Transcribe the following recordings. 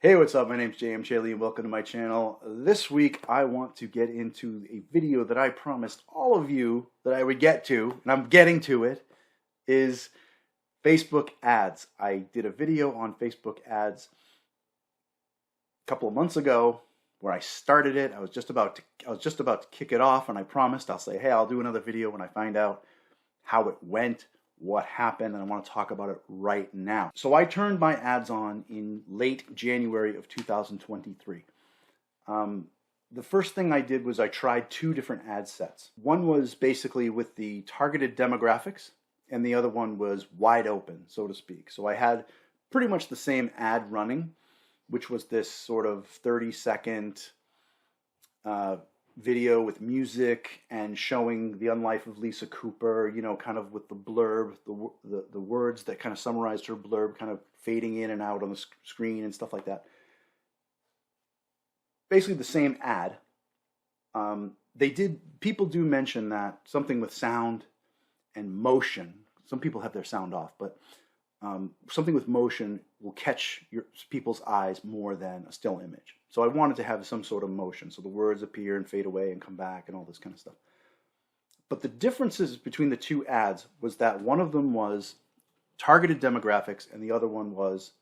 Hey, what's up? My name's JM Chaley and welcome to my channel. This week I want to get into a video that I promised all of you that I would get to, and I'm getting to it, is Facebook ads. I did a video on Facebook ads a couple of months ago where I started it. I was just about to kick it off, and I promised I'll say, hey, I'll do another video when I find out how it went, what happened, and I want to talk about it right now. So I turned my ads on in late January of 2023. The first thing I did was I tried two different ad sets. One was basically with the targeted demographics, and the other one was wide open, so to speak. So I had pretty much the same ad running, which was this sort of 30-second video with music and showing the unlife of Lisa Cooper, you know, kind of with the blurb, the words that kind of summarized her blurb kind of fading in and out on the screen and stuff like that. Basically the same ad. People do mention that something with sound and motion, some people have their sound off, but something with motion will catch people's eyes more than a still image. So I wanted to have some sort of motion, so the words appear and fade away and come back and all this kind of stuff. But the differences between the two ads was that one of them was targeted demographics and the other one was,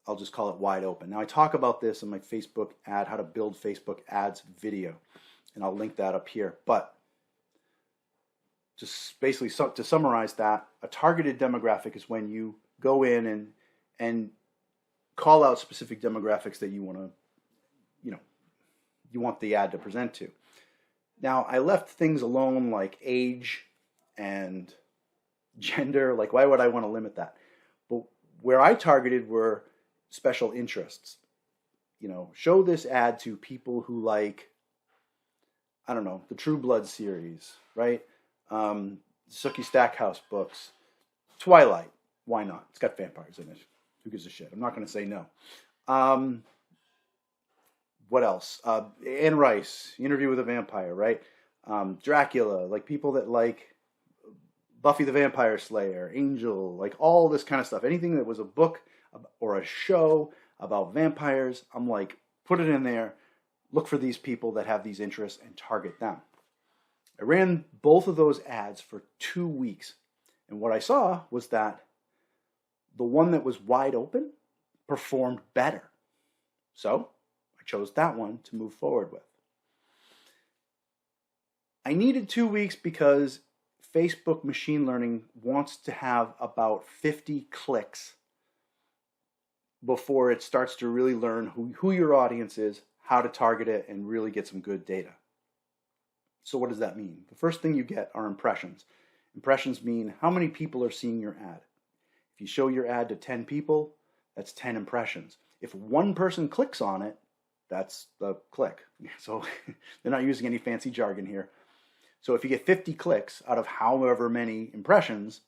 I'll just call it wide open. Now I talk about this in my Facebook ad, how to build Facebook ads video, and I'll link that up here. But just basically to summarize that, a targeted demographic is when you go in and call out specific demographics that you want to, you want the ad to present to. Now, I left things alone like age and gender. Like, why would I want to limit that? But where I targeted were special interests. Show this ad to people who like, I don't know, the True Blood series, right? Sookie Stackhouse books, Twilight. Why not? It's got vampires in it. Who gives a shit? I'm not going to say no. What else? Anne Rice, Interview with a Vampire, right? Dracula, like people that like Buffy the Vampire Slayer, Angel, like all this kind of stuff. Anything that was a book or a show about vampires, I'm like, put it in there. Look for these people that have these interests and target them. I ran both of those ads for 2 weeks. And what I saw was that the one that was wide open performed better. So I chose that one to move forward with. I needed 2 weeks because Facebook machine learning wants to have about 50 clicks before it starts to really learn who your audience is, how to target it, and really get some good data. So what does that mean? The first thing you get are impressions. Impressions mean how many people are seeing your ad. If you show your ad to 10 people, that's 10 impressions. If one person clicks on it, that's the click. So they're not using any fancy jargon here. So if you get 50 clicks out of however many impressions,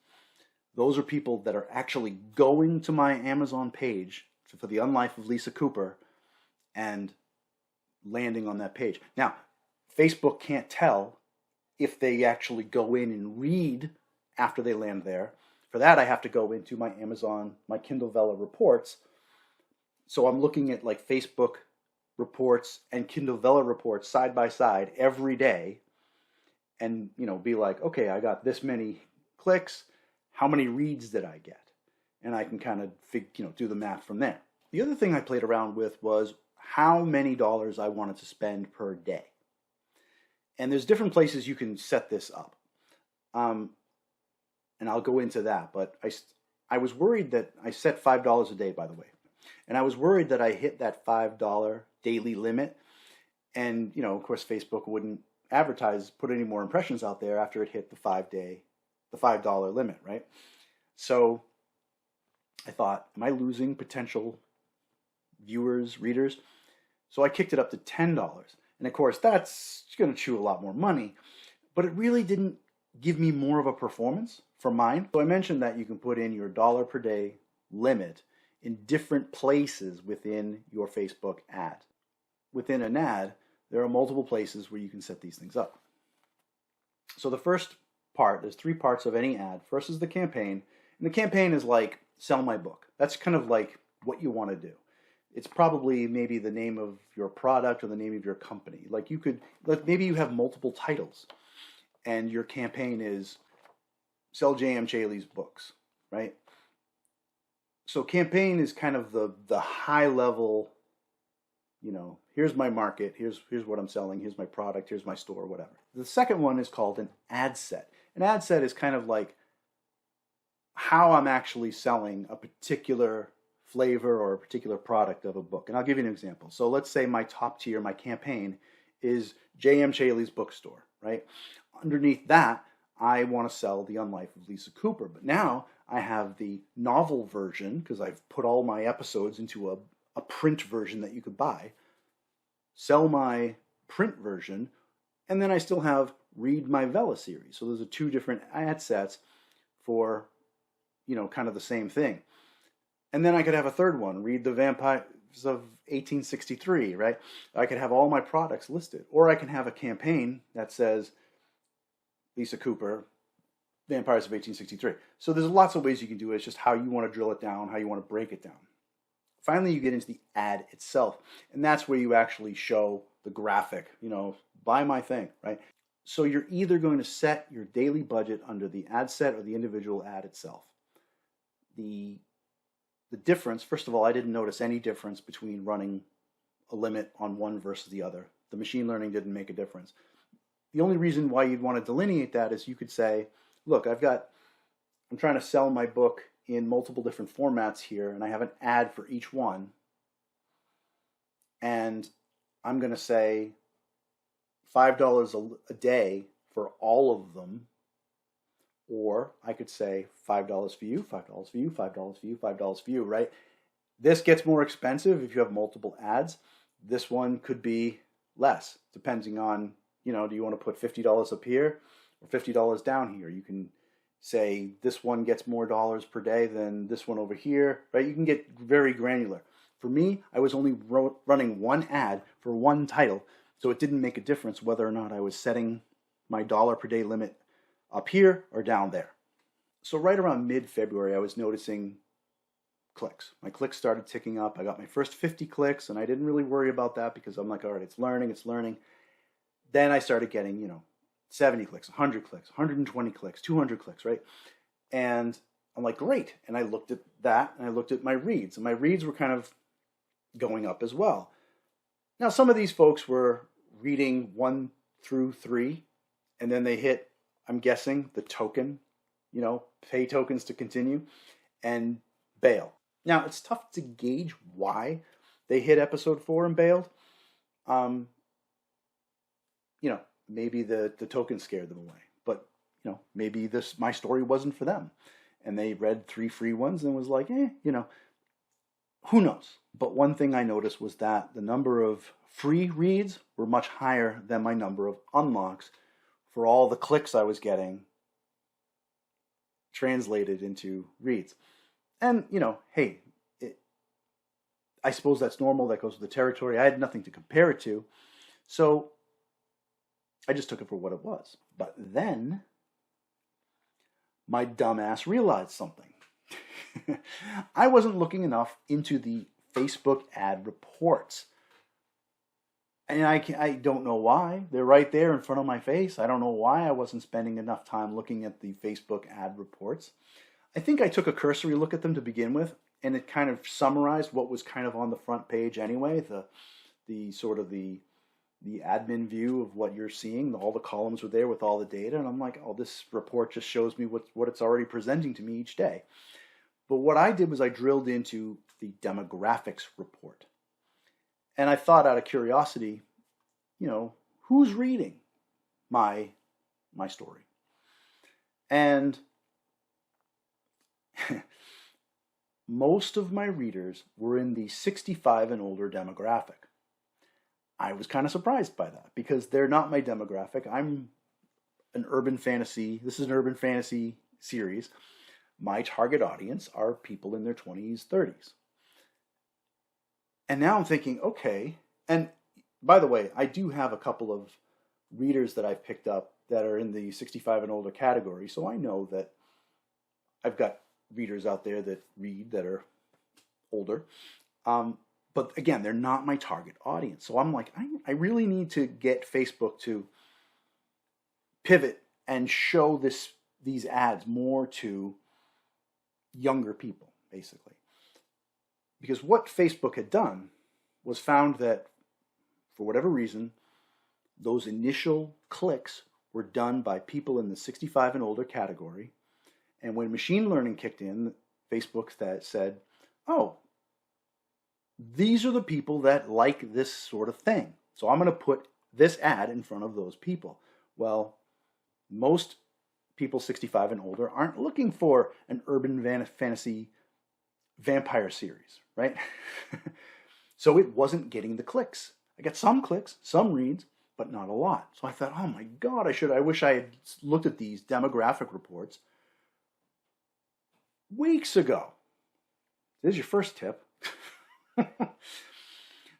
those are people that are actually going to my Amazon page for the unlife of Lisa Cooper and landing on that page. Now, Facebook can't tell if they actually go in and read after they land there. For that, I have to go into my Amazon, my Kindle Vella reports. So I'm looking at like Facebook reports and Kindle Vella reports side by side every day and, be like, okay, I got this many clicks. How many reads did I get? And I can kind of, do the math from there. The other thing I played around with was how many dollars I wanted to spend per day. And there's different places you can set this up. And I'll go into that, but I was worried that I set $5 a day, by the way. And I was worried that I hit that $5 daily limit. And, of course, Facebook wouldn't put any more impressions out there after it hit the $5 limit, right? So I thought, am I losing potential viewers, readers? So I kicked it up to $10. And of course, that's going to chew a lot more money, but it really didn't give me more of a performance for mine. So I mentioned that you can put in your dollar per day limit in different places within your Facebook ad. Within an ad, there are multiple places where you can set these things up. So the first part, there's 3 parts of any ad. First is the campaign, and the campaign is like, sell my book. That's kind of like what you want to do. it's probably maybe the name of your product or the name of your company. Like maybe you have multiple titles and your campaign is sell J.M. Chaley's books, right? So campaign is kind of the high level, here's my market, here's what I'm selling, here's my product, here's my store, whatever. The second one is called an ad set. An ad set is kind of like how I'm actually selling a particular flavor or a particular product of a book. And I'll give you an example. So let's say my top tier, my campaign is J.M. Chaley's bookstore, right? Underneath that, I want to sell The Unlife of Lisa Cooper. But now I have the novel version because I've put all my episodes into a print version that you could buy, sell my print version, and then I still have Read My Vella series. So those are two different ad sets for, kind of the same thing. And then I could have a third one, Read the Vampires of 1863, right? I could have all my products listed. Or I can have a campaign that says Lisa Cooper, Vampires of 1863. So there's lots of ways you can do it. It's just how you want to drill it down, how you want to break it down. Finally, you get into the ad itself. And that's where you actually show the graphic, buy my thing, right? So you're either going to set your daily budget under the ad set or the individual ad itself. The difference, first of all, I didn't notice any difference between running a limit on one versus the other. The machine learning didn't make a difference. The only reason why you'd want to delineate that is you could say, look, I'm trying to sell my book in multiple different formats here, and I have an ad for each one. And I'm going to say $5 a day for all of them. Or I could say $5 for you, $5 for you, $5 for you, $5 for you, right? This gets more expensive if you have multiple ads. This one could be less, depending on, do you want to put $50 up here or $50 down here? You can say this one gets more dollars per day than this one over here, right? You can get very granular. For me, I was only running one ad for one title, so it didn't make a difference whether or not I was setting my dollar per day limit up here or down there. So right around mid-February, I was noticing clicks. My clicks started ticking up. I got my first 50 clicks, and I didn't really worry about that because I'm like, all right, it's learning. Then I started getting, 70 clicks, 100 clicks, 120 clicks, 200 clicks, right? And I'm like, great. And I looked at that, and I looked at my reads, and my reads were kind of going up as well. Now, some of these folks were reading 1 through 3, and then they hit, I'm guessing, the token, pay tokens to continue, and bail. Now, it's tough to gauge why they hit episode 4 and bailed. Maybe the token scared them away. But, maybe my story wasn't for them. And they read 3 free ones and was like, who knows? But one thing I noticed was that the number of free reads were much higher than my number of unlocks for all the clicks I was getting translated into reads. And, hey, I suppose that's normal. That goes with the territory. I had nothing to compare it to. So I just took it for what it was. But then my dumbass realized something. I wasn't looking enough into the Facebook ad reports. And I don't know why. They're right there in front of my face. I don't know why I wasn't spending enough time looking at the Facebook ad reports. I think I took a cursory look at them to begin with, and it kind of summarized what was kind of on the front page anyway, the sort of the admin view of what you're seeing. All the columns were there with all the data, and I'm like, oh, this report just shows me what it's already presenting to me each day. But what I did was I drilled into the demographics report. And I thought out of curiosity, who's reading my story? And most of my readers were in the 65 and older demographic. I was kind of surprised by that because they're not my demographic. I'm an urban fantasy. This is an urban fantasy series. My target audience are people in their 20s, 30s. And now I'm thinking, okay, and by the way, I do have a couple of readers that I've picked up that are in the 65 and older category, so I know that I've got readers out there that read that are older. But again, they're not my target audience. So I'm like, I really need to get Facebook to pivot and show these ads more to younger people, basically. Because what Facebook had done was found that, for whatever reason, those initial clicks were done by people in the 65 and older category. And when machine learning kicked in, Facebook said, oh, these are the people that like this sort of thing. So I'm going to put this ad in front of those people. Well, most people 65 and older aren't looking for an urban fantasy vampire series, right? So it wasn't getting the clicks. I got some clicks, some reads, but not a lot. So I thought, oh my God, I wish I had looked at these demographic reports weeks ago. This is your first tip.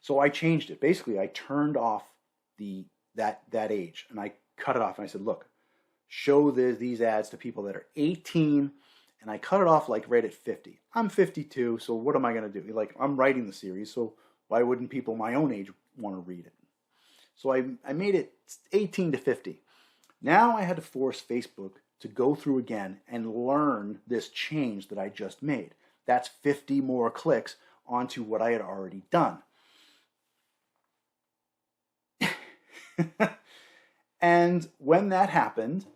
So I changed it. Basically, I turned off that age, and I cut it off, and I said, look, show these ads to people that are 18, and I cut it off like right at 50. I'm 52, so what am I going to do? Like, I'm writing the series, so why wouldn't people my own age want to read it? So I made it 18 to 50. Now I had to force Facebook to go through again and learn this change that I just made. That's 50 more clicks onto what I had already done. And when that happened,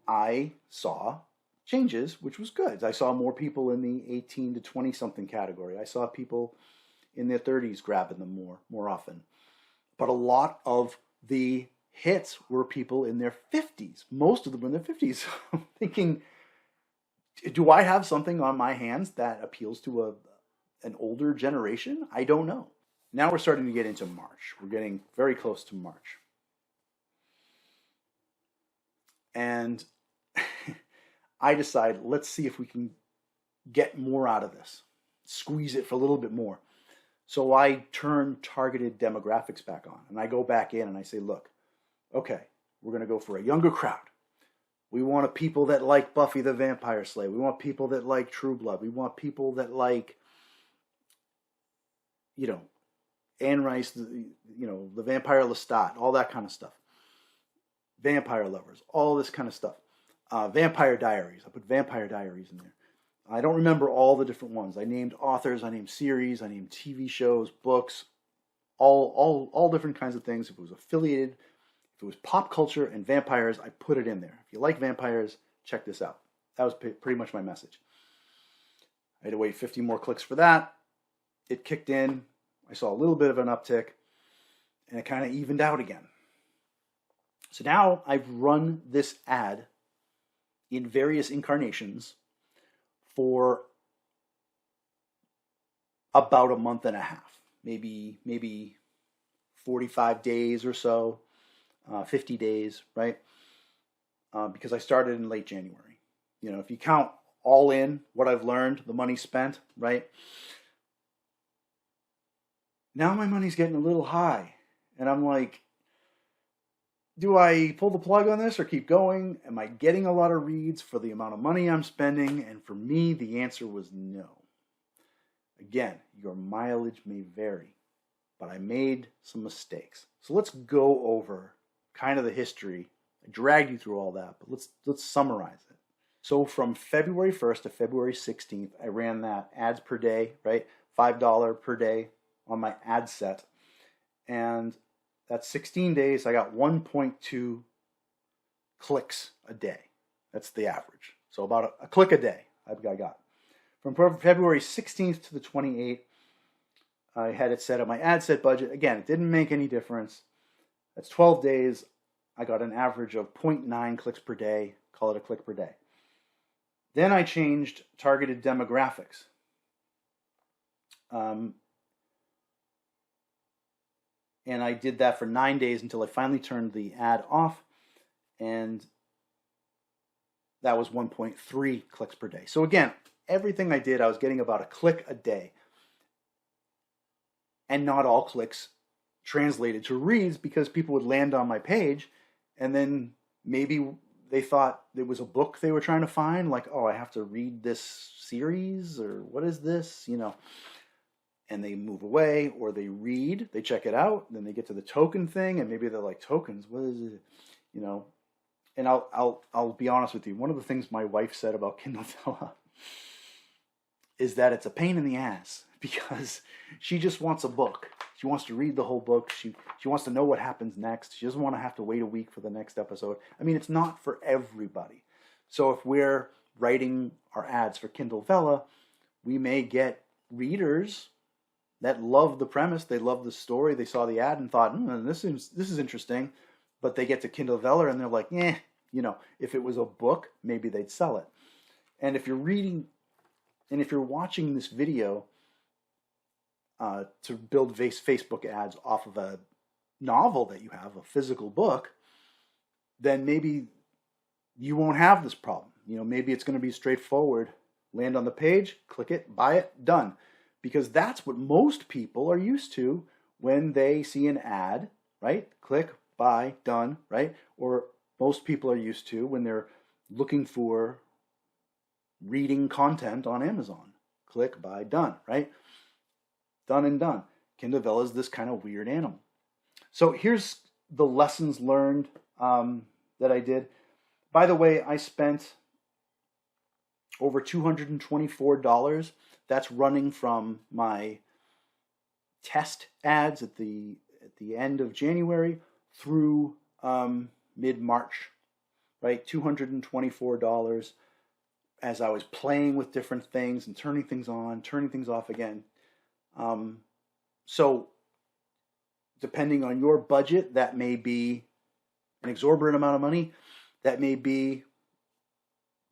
I saw changes, which was good. I saw more people in the 18 to 20 something category. I saw people in their 30s grabbing them more often. But a lot of the hits were people in their 50s. Most of them in their 50s. I'm thinking, do I have something on my hands that appeals to an older generation? I don't know. Now we're starting to get into March. We're getting very close to March. And I decide, let's see if we can get more out of this. Squeeze it for a little bit more. So I turn targeted demographics back on. And I go back in and I say, look, okay, we're going to go for a younger crowd. We want people that like Buffy the Vampire Slayer. We want people that like True Blood. We want people that like, Anne Rice, the Vampire Lestat, all that kind of stuff. Vampire lovers, all this kind of stuff. Vampire Diaries. I put Vampire Diaries in there. I don't remember all the different ones. I named authors, I named series, I named TV shows, books, all different kinds of things. If it was affiliated, if it was pop culture and vampires, I put it in there. If you like vampires, check this out. That was pretty much my message. I had to wait 50 more clicks for that. It kicked in. I saw a little bit of an uptick, and it kind of evened out again. So now I've run this ad in various incarnations for about a month and a half, maybe 45 days or so, 50 days, right? Because I started in late January. If you count all in what I've learned, the money spent, right? Now my money's getting a little high, and I'm like, do I pull the plug on this or keep going? Am I getting a lot of reads for the amount of money I'm spending? And for me, the answer was no. Again, your mileage may vary, but I made some mistakes. So let's go over kind of the history. I dragged you through all that, but let's summarize it. So from February 1st to February 16th, I ran that ads per day, right? $5 per day on my ad set. And that's 16 days. I got 1.2 clicks a day. That's the average. So about a click a day I got. From February 16th to the 28th, I had it set at my ad set budget. Again, it didn't make any difference. That's 12 days. I got an average of 0.9 clicks per day. Call it a click per day. Then I changed targeted demographics. And I did that for 9 days until I finally turned the ad off. And that was 1.3 clicks per day. So again, everything I did, I was getting about a click a day. And not all clicks translated to reads because people would land on my page and then maybe they thought it was a book they were trying to find. Like, oh, I have to read this series or what is this? and they move away, or they read, they check it out, then they get to the token thing, and maybe they're like, tokens, what is it? You know, and I'll be honest with you. One of the things my wife said about Kindle Vella is that it's a pain in the ass because she just wants a book. She wants to read the whole book. She wants to know what happens next. She doesn't want to have to wait a week for the next episode. I mean, it's not for everybody. So if we're writing our ads for Kindle Vella, we may get readers that love the premise, they love the story, they saw the ad and thought, this is interesting, but they get to Kindle Vella and they're like, you know, if it was a book, maybe they'd sell it. And if you're reading, and if you're watching this video to build Facebook ads off of a novel that you have, a physical book, then maybe you won't have this problem. You know, maybe it's going to be straightforward. Land on the page, click it, buy it, done. Because that's what most people are used to when they see an ad, right? Click, buy, done, right? Or most people are used to when they're looking for reading content on Amazon. Click, buy, done, right? Done and done. Kindle Vella is this kind of weird animal. So here's the lessons learned that I did. By the way, I spent over $224. That's running from my test ads at the end of January through mid-March, right? $224 as I was playing with different things and turning things on, turning things off again. So depending on your budget, that may be an exorbitant amount of money. That may be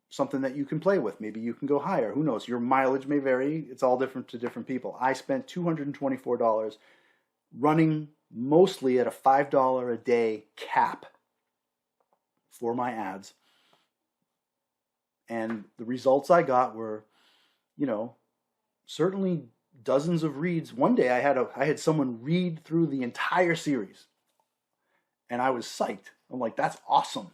something that you can play with. Maybe you can go higher. Who knows? Your mileage may vary. It's all different to different people. I spent $224 running mostly at a $5 a day cap for my ads. And the results I got were, you know, certainly dozens of reads. One day I had someone read through the entire series, and I was psyched. I'm like, that's awesome.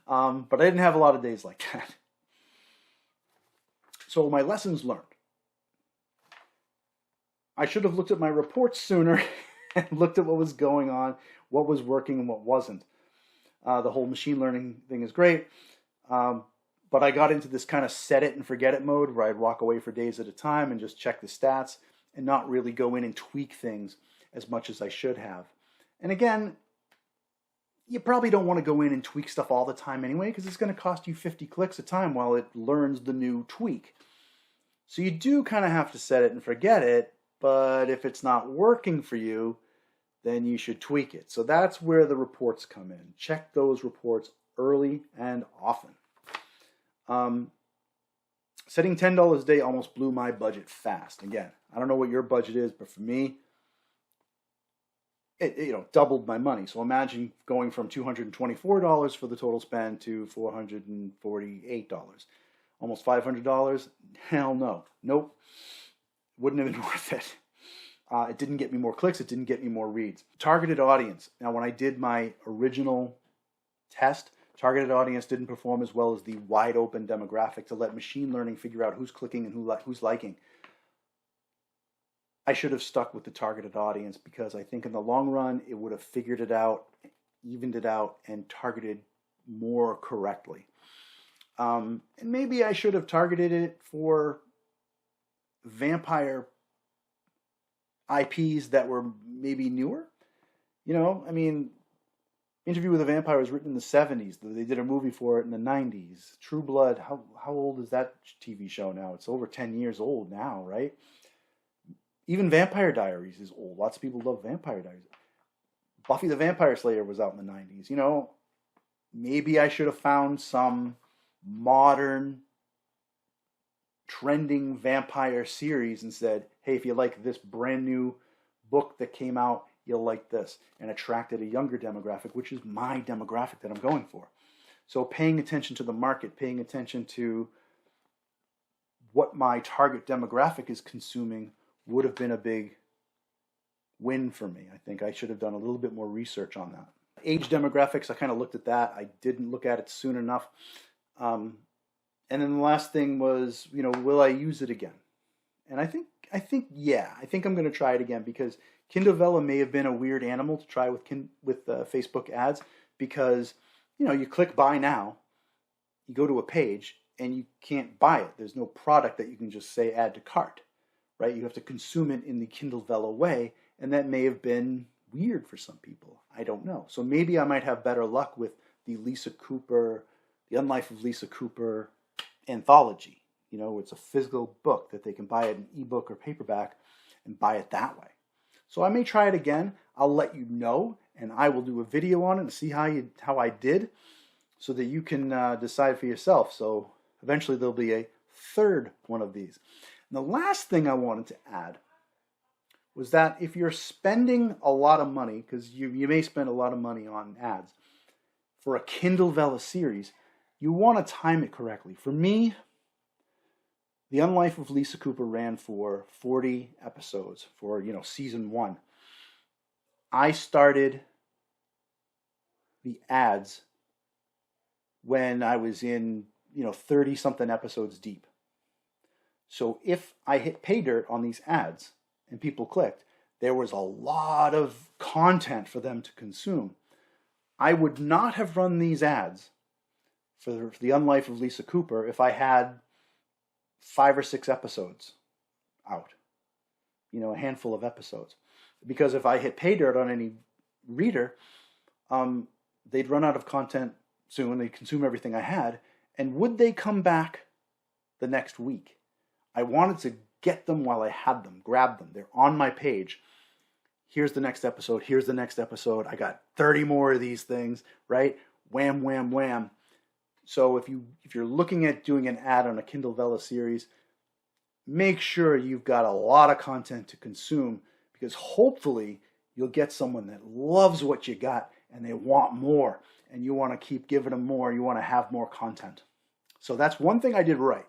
But I didn't have a lot of days like that. So my lessons learned. I should have looked at my reports sooner and looked at what was going on, what was working and what wasn't. The whole machine learning thing is great. But I got into this kind of set it and forget it mode where I'd walk away for days at a time and just check the stats and not really go in and tweak things as much as I should have. And again, you probably don't want to go in and tweak stuff all the time anyway, because it's going to cost you 50 clicks a time while it learns the new tweak. So you do kind of have to set it and forget it, but if it's not working for you, then you should tweak it. So that's where the reports come in. Check those reports early and often. Setting $10 a day almost blew my budget fast. Again, I don't know what your budget is, but for me, it doubled my money. So imagine going from $224 for the total spend to $448, almost $500. Hell no, nope, wouldn't have been worth it. It didn't get me more clicks. It didn't get me more reads. Targeted audience. Now, when I did my original test, targeted audience didn't perform as well as the wide open demographic to let machine learning figure out who's clicking and who's liking. I should have stuck with the targeted audience because I think in the long run, it would have figured it out, evened it out, and targeted more correctly. And maybe I should have targeted it for vampire IPs that were maybe newer. You know, I mean, Interview with a Vampire was written in the 70s. They did a movie for it in the 90s. True Blood, how old is that TV show now? It's over 10 years old now, right? Even Vampire Diaries is old. Lots of people love Vampire Diaries. Buffy the Vampire Slayer was out in the 90s. You know, maybe I should have found some modern, trending vampire series and said, hey, if you like this brand new book that came out, you'll like this, and attracted a younger demographic, which is my demographic that I'm going for. So paying attention to the market, paying attention to what my target demographic is consuming would have been a big win for me. I think I should have done a little bit more research on that. Age demographics, I kind of looked at that. I didn't look at it soon enough. And then the last thing was, will I use it again? And I think yeah, I think I'm going to try it again because Kindle Vella may have been a weird animal to try with Facebook ads because you click buy now, you go to a page and you can't buy it. There's no product that you can just say add to cart, right? You have to consume it in the Kindle Vella way, and that may have been weird for some people. I don't know. So maybe I might have better luck with the Lisa Cooper, The Unlife of Lisa Cooper anthology. It's a physical book that they can buy it in ebook or paperback and buy it that way. So I may try it again. I'll let you know, and I will do a video on it and see how I did so that you can decide for yourself. So eventually there'll be a third one of these. And the last thing I wanted to add was that if you're spending a lot of money, because you may spend a lot of money on ads, for a Kindle Vella series, you want to time it correctly. For me, The Unlife of Lisa Cooper ran for 40 episodes for, season 1. I started the ads when I was in, 30-something episodes deep. So if I hit pay dirt on these ads and people clicked, there was a lot of content for them to consume. I would not have run these ads for The Unlife of Lisa Cooper if I had 5 or 6 episodes out, a handful of episodes. Because if I hit pay dirt on any reader, they'd run out of content soon. They'd consume everything I had. And would they come back the next week? I wanted to get them while I had them, grab them. They're on my page. Here's the next episode. Here's the next episode. I got 30 more of these things, right? Wham, wham, wham. So if you're looking at doing an ad on a Kindle Vella series, make sure you've got a lot of content to consume, because hopefully you'll get someone that loves what you got and they want more, and you want to keep giving them more. You want to have more content. So that's one thing I did right,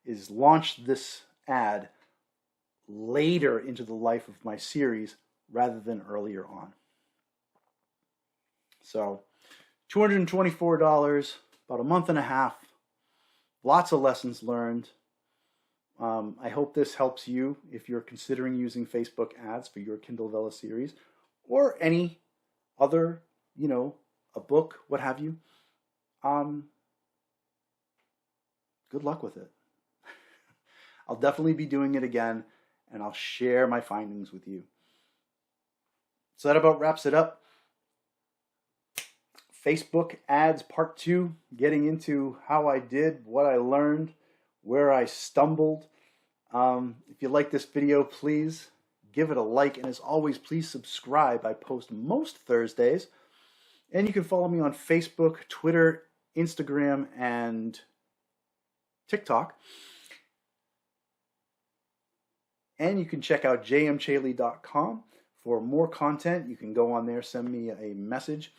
is launch this ad later into the life of my series rather than earlier on. So $224, about a month and a half, lots of lessons learned. I hope this helps you if you're considering using Facebook ads for your Kindle Vella series or any other, a book, what have you. Good luck with it. I'll definitely be doing it again, and I'll share my findings with you. So that about wraps it up. Facebook ads part 2, getting into how I did, what I learned, where I stumbled. If you like this video, please give it a like, and as always, please subscribe. I post most Thursdays, and you can follow me on Facebook, Twitter, Instagram, and TikTok. And you can check out jmchaley.com for more content. You can go on there, send me a message.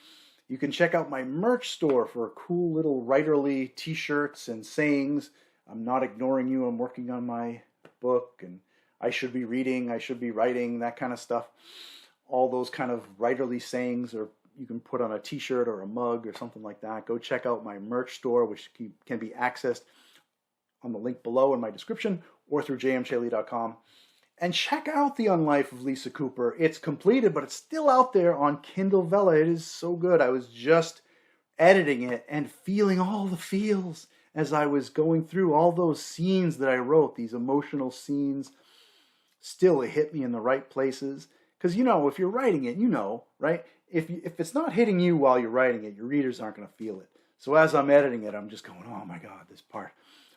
You can check out my merch store for cool little writerly t-shirts and sayings. I'm not ignoring you. I'm working on my book, and I should be reading, I should be writing, that kind of stuff. All those kind of writerly sayings, or you can put on a t-shirt or a mug or something like that. Go check out my merch store, which can be accessed on the link below in my description or through jmchaley.com. And check out The Unlife of Lisa Cooper. It's completed, but it's still out there on Kindle Vella. It is so good. I was just editing it and feeling all the feels as I was going through all those scenes that I wrote, these emotional scenes. Still, it hit me in the right places. Because, if you're writing it, right? If it's not hitting you while you're writing it, your readers aren't going to feel it. So as I'm editing it, I'm just going, oh my God, this part,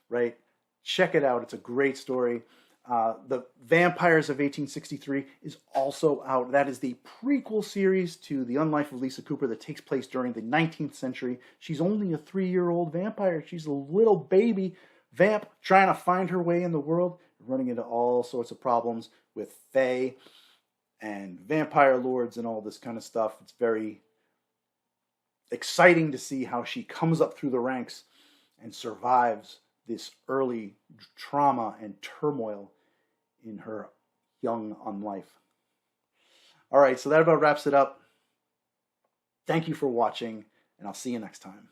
right? Check it out. It's a great story. The Vampires of 1863 is also out. That is the prequel series to The Unlife of Lisa Cooper that takes place during the 19th century. She's only a 3-year-old vampire. She's a little baby vamp trying to find her way in the world, running into all sorts of problems with fae and vampire lords and all this kind of stuff. It's very exciting to see how she comes up through the ranks and survives this early trauma and turmoil in her young on life. All right, so that about wraps it up. Thank you for watching, and I'll see you next time.